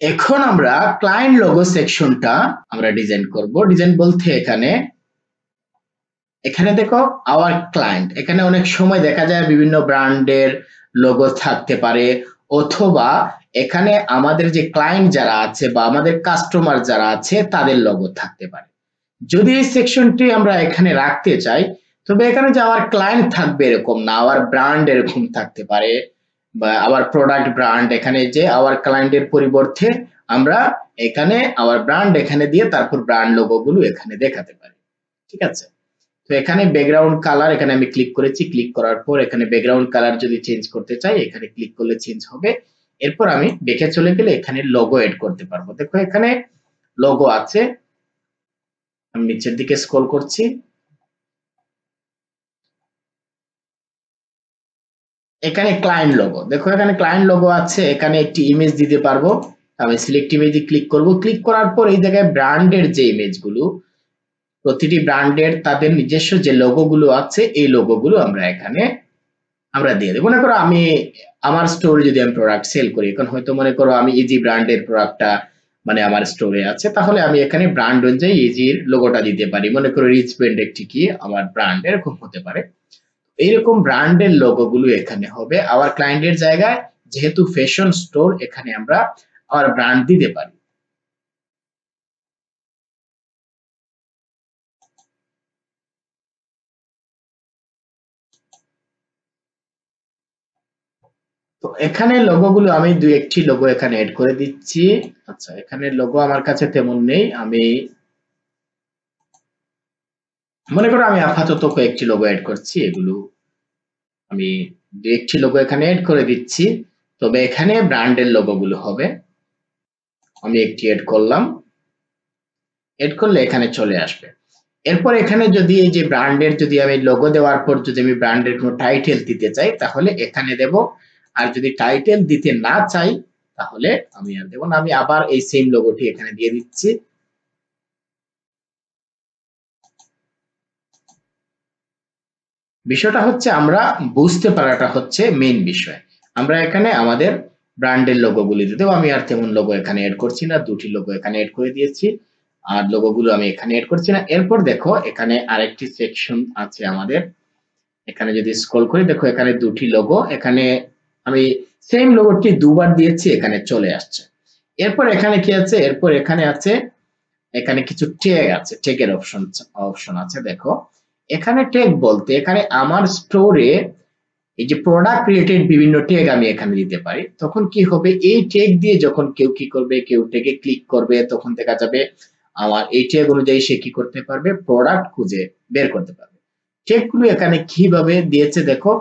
এখন আমরা client logo সেকশনটা আমরা ডিজাইন করব। ডিজাইন বলতে এখানে এখানে দেখো আওয়ার ক্লায়েন্ট, এখানে অনেক সময় দেখা যায় বিভিন্ন ব্র্যান্ডের লোগো থাকতে পারে, অথবা এখানে আমাদের যে ক্লায়েন্ট যারা আছে বা আমাদের কাস্টমার যারা আছে তাদের লোগো থাকতে পারে। যদি এই সেকশনটি আমরা এখানে রাখতে চাই, তবে এখানে যে আওয়ার ক্লায়েন্ট থাকবে এরকম না, আওয়ার ব্র্যান্ড এরকম থাকতে পারে, বা আওয়ার প্রোডাক্ট ব্র্যান্ড, এখানে যে আওয়ার ক্লায়েন্টের পরিবর্তে আমরা এখানে আওয়ার ব্র্যান্ড এখানে দিয়ে তারপর ব্র্যান্ড লোগো গুলো এখানে দেখাতে পারি। ঠিক আছে, তো এখানে ব্যাকগ্রাউন্ড কালার, এখানে আমি ক্লিক করেছি, ক্লিক করার পর এখানে ব্যাকগ্রাউন্ড কালার যদি চেঞ্জ করতে চাই এখানে ক্লিক করলে চেঞ্জ হবে। এরপর আমি দেখে চলে গেলে এখানে লোগো এড করতে পারবো। দেখো এখানে লোগো আছে, আমি নিচের দিকে স্ক্রল করছি, এখানে ক্লায়েন্ট লোগো, দেখো এখানে ক্লায়েন্ট লোগো আছে, এখানে একটি ইমেজ দিতে পারবো। আমি সিলেক্ট ইমেজে ক্লিক করব, ক্লিক করার পর এই জায়গায় ব্র্যান্ডের যে ইমেজগুলো, প্রতিটি ব্র্যান্ডের তাদের নিজস্ব যে লোগো গুলো আছে এই লোগো গুলো আমরা এখানে আমরা দিয়ে দেব। মনে করো আমি আমার স্টোরে যদি আমি প্রোডাক্ট সেল করি, এখন হয়তো মনে করো আমি ইজি ব্র্যান্ডের প্রোডাক্টটা মানে আমার স্টোরে আছে, তাহলে আমি এখানে ব্র্যান্ড অনুযায়ী ইজির লোগোটা দিতে পারি। মনে করো রিচ ব্র্যান্ড একটি কি আমার ব্র্যান্ড এরকম হতে পারে। এইরকম ব্র্যান্ডের লোগো গুলো এখানে হবে। আবার ক্লায়েন্টের জায়গায় যেহেতু ফ্যাশন স্টোর, এখানে আমরা আবার ব্র্যান্ড দিতে পারি। তো এখানে লোগো গুলো আমি দুই একটি লোগো এখানে এড করে দিচ্ছি। আচ্ছা, এখানে লোগো আমার কাছে তেমন নেই, আমি মনে করো আমি আপাতত কয়েকটি লোগো এড করছি, এগুলো আমি দুই একটি লোগো এখানে এড করে দিচ্ছি। তবে এখানে ব্র্যান্ডের লোগো গুলো হবে। আমি একটি এড করলাম, এড করলে এখানে চলে আসবে। এরপর এখানে যদি এই যে ব্র্যান্ডের যদি আমি লোগো দেওয়ার পর যদি আমি ব্র্যান্ডের কোনো টাইটেল দিতে চাই তাহলে এখানে দেব। আর যদি টাইটেল দিতে না চাই তাহলে আমি আর দেব না, আমি আবার এই সেম লোগোটি এখানে দিয়ে দিচ্ছি। বিষয়টা হচ্ছে আমরা বুঝতে পারাটা হচ্ছে মেইন বিষয়। আমরা এখানে আমাদের ব্র্যান্ডের লোগো গুলি দিয়ে দেবো। আমি আর তেমন লোগো এখানে এড করছি না, দুটি লোগো এখানে এড করে দিয়েছি, আর লোগো গুলো আমি এখানে এড করছি না। এরপর দেখো এখানে আরেকটি সেকশন আছে আমাদের, এখানে যদি স্ক্রল করি দেখো এখানে দুটি লোগো, এখানে আমি সেম লোগোটি দুবার দিয়েছি, এখানে চলে আসছে। এরপর এখানে কি আছে, এরপর এখানে আছে এখানে কিছু ট্যাগ আছে, ট্যাগের অপশন আছে। দেখো এখানে ট্যাগ বলতে এখানে আমার স্টোরে এই যে প্রোডাক্ট রিলেটেড বিভিন্ন ট্যাগ আমি এখানে দিতে পারি। তখন কি হবে, এই ট্যাগ দিয়ে যখন কেউ কি করবে, কেউ ট্যাগে ক্লিক করবে, তখন দেখা যাবে আমার এই ট্যাগ অনুযায়ী সে কি করতে পারবে, প্রোডাক্ট খুঁজে বের করতে পারবে। ট্যাগ গুলো এখানে কিভাবে দিয়েছে দেখো,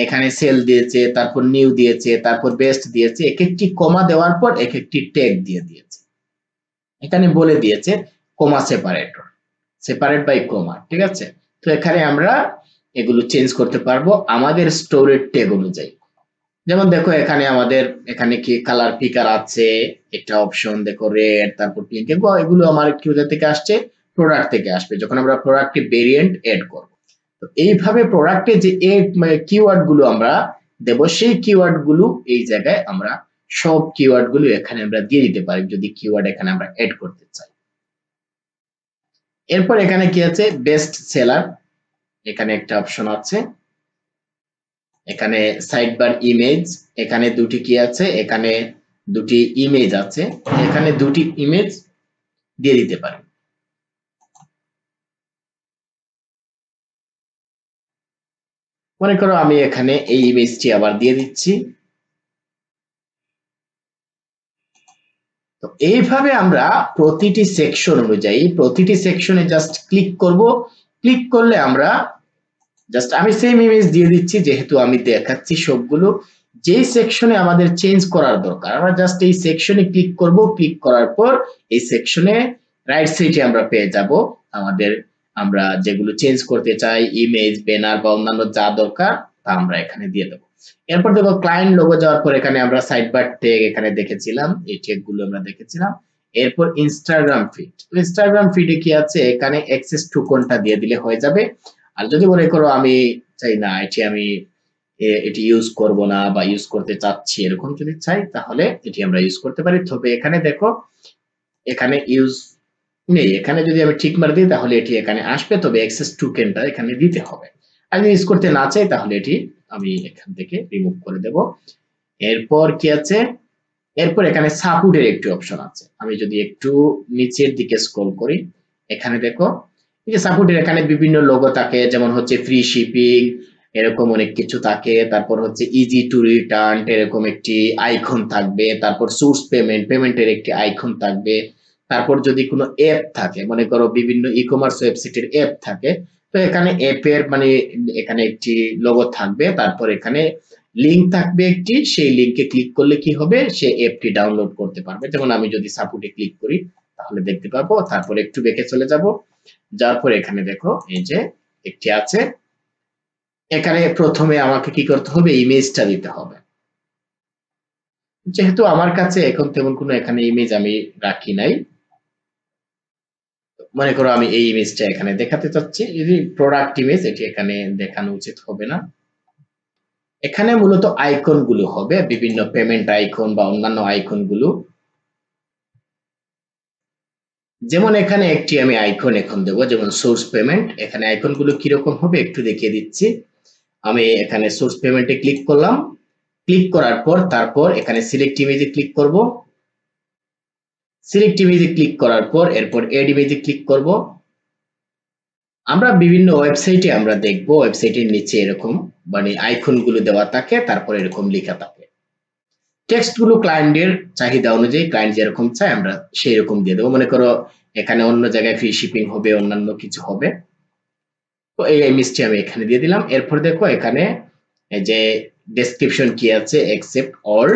এখানে সেল দিয়েছে, তারপর নিউ দিয়েছে, তারপর বেস্ট দিয়েছে, এক একটি কমা দেওয়ার পর এক একটি ট্যাগ দিয়ে দিয়েছে। এখানে বলে দিয়েছে কমা সেপারেটর, সেপারেট বাই কমা। ঠিক আছে, তো এখানে আমরা এগুলো চেঞ্জ করতে পারবো আমাদের স্টোরের ট্যাগ অনুযায়ী। যেমন দেখো এখানে আমাদের এখানে কি কালার পিকার আছে একটা অপশন, দেখো রেড, তারপর পিঙ্ক, এগুলো আমার কিউজার থেকে আসছে, প্রোডাক্ট থেকে আসবে যখন আমরা প্রোডাক্টে ভেরিয়েন্ট এড করব। তো এইভাবে প্রোডাক্টে যে কিওয়ার্ড গুলো আমরা দেব, সেই কিওয়ার্ড গুলো এই জায়গায় আমরা সব কিওয়ার্ড গুলো এখানে আমরা দিয়ে দিতে পারি যদি কিওয়ার্ড এখানে আমরা এড করতে চাই। এরপর এখানে কি আছে, বেস্ট সেলার, এখানে একটা অপশন আছে, এখানে সাইড বার ইমেজ, এখানে দুটি কি আছে, এখানে দুটি ইমেজ আছে, এখানে দুটি ইমেজ দিয়ে দিতে পারেন। মনে করো আমি এখানে এই ইমেজটি আবার দিয়ে দিচ্ছি। তো এইভাবে আমরা প্রতিটি সেকশন অনুযায়ী প্রতিটি সেকশনে জাস্ট ক্লিক করব, ক্লিক করলে আমরা জাস্ট আমি সেম ইমেজ দিয়ে দিচ্ছি, যেহেতু আমি দেখাচ্ছি সবগুলো। যেই সেকশনে আমাদের চেঞ্জ করার দরকার আমরা জাস্ট এই সেকশনে ক্লিক করব, ক্লিক করার পর এই সেকশনে রাইট সাইডে আমরা পেয়ে যাব আমাদের আমরা যেগুলো চেঞ্জ করতে চাই, ইমেজ, ব্যানার বা অন্যান্য যা দরকার তা আমরা এখানে দিয়ে দেবো। এরপর দেখো ক্লায়েন্ট লোগো যাওয়ার পর এখানে আমরা সাইড বার ট্যাগ এখানে দেখেছিলাম, এই ট্যাগ গুলো আমরা দেখেছিলাম। এরপর ইনস্টাগ্রাম ফিড, ইনস্টাগ্রাম ফিডে কি আছে, এখানে অ্যাক্সেস টু কোনটা দিয়ে দিলে হয়ে যাবে। আর যদি মনে করো আমি চাই না এটি আমি এটি ইউজ করব না বা ইউজ করতে চাচ্ছি এরকম যদি চাই তাহলে এটি আমরা ইউজ করতে পারি। তবে এখানে দেখো এখানে ইউজ নেই, এখানে যদি আমি টিক মার দিই তাহলে এটি এখানে আসবে, তবে অ্যাক্সেস টোকেনটা এখানে দিতে হবে। আর যদি ইউজ করতে না চাই তাহলে এটি আমি এখান থেকে রিমুভ করে দেব। এরপর কি আছে, এরপর এখানে সাপোর্টের একটি অপশন আছে। আমি যদি একটু নিচের দিকে স্ক্রল করি, এখানে দেখো এই যে সাপোর্টের এখানে বিভিন্ন লোগো থাকে, যেমন হচ্ছে ফ্রি শিপিং এরকম অনেক কিছু থাকে, তারপর হচ্ছে ইজি টু রিটার্ন এরকম একটি আইকন থাকবে, তারপর সোর্স পেমেন্টের একটি আইকন থাকবে, তারপর যদি কোনো অ্যাপ থাকে, মনে করো বিভিন্ন ই কমার্স ওয়েবসাইটের অ্যাপ থাকে, তো এখানে অ্যাপের মানে এখানে একটি লোগো থাকবে, তারপর এখানে লিঙ্ক থাকবে একটি, সেই লিঙ্কে ক্লিক করলে কি হবে, সে অ্যাপটি ডাউনলোড করতে পারবে। যেমন আমি যদি সাপোর্টে ক্লিক করি তাহলে দেখতে পাবো, তারপর একটু বেঁকে চলে যাব, যাওয়ার পর এখানে দেখো এই যে একটি আছে, এখানে প্রথমে আমাকে কি করতে হবে, ইমেজটা দিতে হবে। যেহেতু আমার কাছে এখন তেমন কোনো এখানে ইমেজ আমি রাখি নাই, মনে করো আমি এই ইমেজটা এখানে দেখাতে চাচ্ছি, যদি প্রোডাক্ট ইমেজ এটি এখানে দেখানো উচিত হবে না। এখানে মূলত আইকন গুলো হবে, বিভিন্ন পেমেন্ট আইকন বা অন্যান্য আইকন গুলো। যেমন এখানে একটি আমি আইকন এখন দেবো, যেমন সোর্স পেমেন্ট। এখানে আইকন গুলো কিরকম হবে একটু দেখিয়ে দিচ্ছি। আমি এখানে সোর্স পেমেন্টে ক্লিক করলাম, ক্লিক করার পর তারপর এখানে সিলেক্ট ইমেজে ক্লিক করব, সিলেক্ট ইমেজে ক্লিক করার পর এরপর এড ইমেজে ক্লিক করব। আমরা বিভিন্ন ওয়েবসাইটে আমরা দেখব, ওয়েবসাইটের নিচে এরকম মানে আইকন গুলো দেওয়া থাকে, তারপর এরকম লেখা থাকে। টেক্সট গুলো ক্লায়েন্টের চাহিদা অনুযায়ী, ক্লায়েন্ট যেরকম চায় আমরা সেই রকম দিয়ে দেবো। মনে করো এখানে অন্য জায়গায় ফ্রি শিপিং হবে, অন্যান্য কিছু হবে, তো এই ইমেজটি আমি এখানে দিয়ে দিলাম। এরপর দেখো এখানে এই যে ডেসক্রিপশন কি আছে, accept all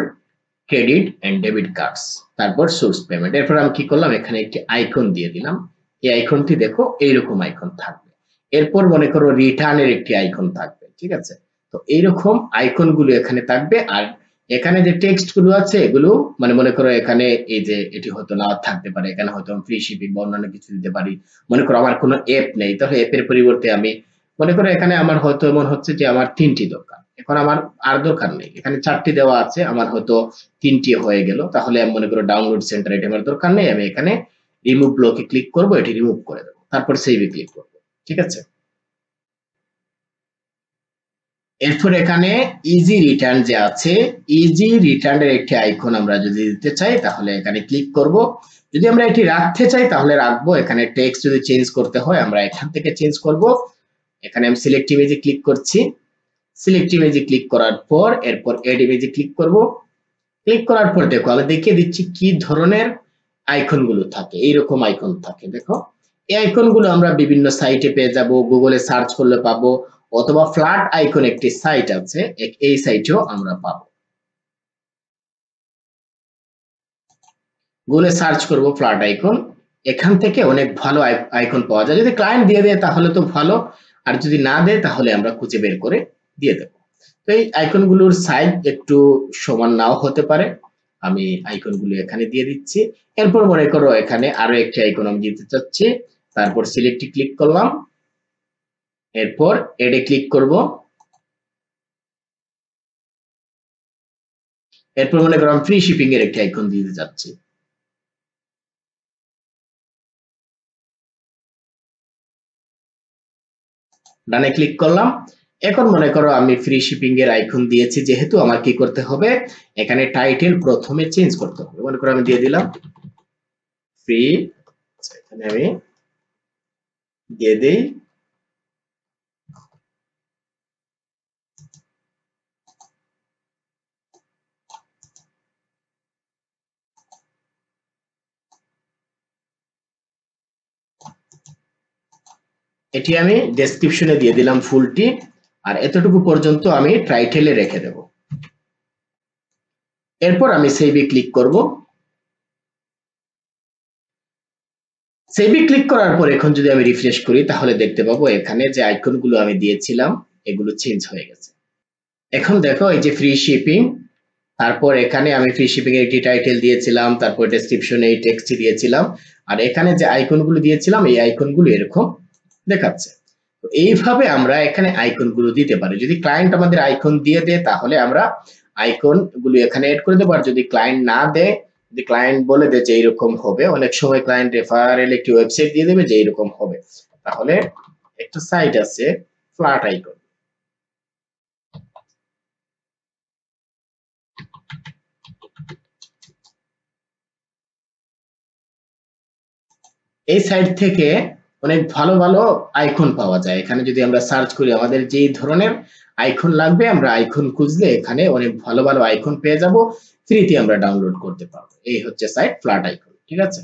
credit and debit cards, তারপর সোর্স পেমেন্ট। এরপর আমি কি করলাম, এখানে একটি আইকন দিয়ে দিলাম। এই আইকনটি দেখো এইরকম আইকন থাকবে। এরপর মনে করো রিটার্নের একটি আইকন থাকবে, ঠিক আছে। তো এইরকম আইকন গুলো এখানে থাকবে। আর এখানে যে টেক্সট গুলো আছে এগুলো মানে মনে করো এখানে এই যে এটি হয়তো না থাকতে পারে, এখানে হয়তো ফ্রি শিপিং বা অন্যান্য কিছু দিতে পারি। মনে করো আমার কোনো অ্যাপ নেই, তাহলে অ্যাপের পরিবর্তে আমি মনে করো এখানে আমার হয়তো এমন হচ্ছে যে আমার 3টি দরকার, এখন আমার আর দরকার নেই, এখানে 4টি দেওয়া আছে, আমার হয়তো 3টি হয়ে গেল, তাহলে আমি মনে করো ডাউনলোড সেন্টার এটা আমার দরকার নেই, আমি এখানে রিমুভ ব্লকে ক্লিক করব, এটি রিমুভ করে দেবো, তারপর সেভে ক্লিক করব, ঠিক আছে। এরপর এখানে ইজি রিটার্ন যে আছে, ইজি রিটার্নের একটি আইকন আমরা যদি দিতে চাই তাহলে এখানে ক্লিক করব। যদি আমরা এটি রাখতে চাই তাহলে রাখবো, এখানে টেক্সট যদি চেঞ্জ করতে হয় আমরা এখান থেকে চেঞ্জ করব। এখানে আমি সিলেক্ট ইমেজে ক্লিক করছি, সিলেক্ট ইমেজে ক্লিক করার পর এরপর এড ইমেজে ক্লিক করব। ক্লিক করার পর দেখো আমি দেখিয়ে দিচ্ছি কি ধরনের আইকন গুলো থাকে, এইরকম আইকন থাকে দেখো। এই আইকন গুলো আমরা বিভিন্ন সাইটে পেয়ে যাব, গুগলে সার্চ করলে পাবো, অথবা ফ্ল্যাট আইকন একটি সাইট আছে, এই সাইটেও আমরা পাবো। গুগলে সার্চ করব ফ্ল্যাট আইকন, এখান থেকে অনেক ভালো আইকন পাওয়া যায়। যদি ক্লায়েন্ট দিয়ে দেয় তাহলে তো ভালো, আর যদি না দেয় তাহলে আমরা খুঁজে বের করে দিয়ে দেব। তো এই আইকন গুলোর সাইজ একটু সমান নাও হতে পারে, আমি আইকন গুলো এখানে দিয়ে দিচ্ছি। এরপর মনে করো এখানে আরো একটি আইকন আমি দিতে চাচ্ছি, তারপর সিলেক্টে ক্লিক করলাম, এরপর এডে ক্লিক করব। এরপর মনে করো আমি ফ্রি শিপিং এর একটি আইকন দিতে যাচ্ছি, ডানে ক্লিক করলাম। এখন মনে করো আমি ফ্রি শিপিং এর আইকন দিয়েছি, যেহেতু আমার কি করতে হবে, এখানে টাইটেল প্রথমে চেঞ্জ করতে হবে। মনে করো আমি দিয়ে দিলাম ফ্রি, এখানে আমি দিয়ে দেই এটি আমি ডেসক্রিপশনে দিয়ে দিলাম ফুলটি, আর এতটুকু পর্যন্ত আমি টাইটেলে রেখে দেব। এরপর আমি সেভে ক্লিক করব। সেভে ক্লিক করার পর এখন যদি আমি রিফ্রেশ করি তাহলে দেখতে পাবো এখানে যে আইকনগুলো আমি দিয়েছিলাম এগুলো চেঞ্জ হয়ে গেছে। এখন দেখো এই যে ফ্রি শিপিং, তারপর এখানে আমি ফ্রি শিপিং এর একটি টাইটেল দিয়েছিলাম, তারপর ডেসক্রিপশনে এই টেক্সট দিয়েছিলাম, আর এখানে যে আইকনগুলো দিয়েছিলাম এই আইকনগুলো এরকম দেখাচ্ছে। তো এইভাবে আমরা এখানে আইকন গুলো দিতে পারি। যদি ক্লায়েন্ট আমাদের আইকন দিয়ে দেয় তাহলে আমরা আইকন গুলো এখানে এড করে দেবো। আর যদি ক্লায়েন্ট না দেয়, যদি ক্লায়েন্ট বলে দেয় যে এইরকম হবে, অনেক সময় ক্লায়েন্ট রেফারেল একটি ওয়েবসাইট দিয়ে দেবে যে এইরকম হবে, তাহলে একটা সাইট আছে ফ্ল্যাট আইকন। এই সাইট থেকে অনেক ভালো ভালো আইকন পাওয়া যায়। এখানে যদি আমরা সার্চ করি আমাদের যেই ধরনের আইকন লাগবে, আমরা আইকন খুঁজলে এখানে অনেক ভালো ভালো আইকন পেয়ে যাব, ফ্রিতে আমরা ডাউনলোড করতে পারবো। এই হচ্ছে সাইট ফ্ল্যাট আইকন, ঠিক আছে।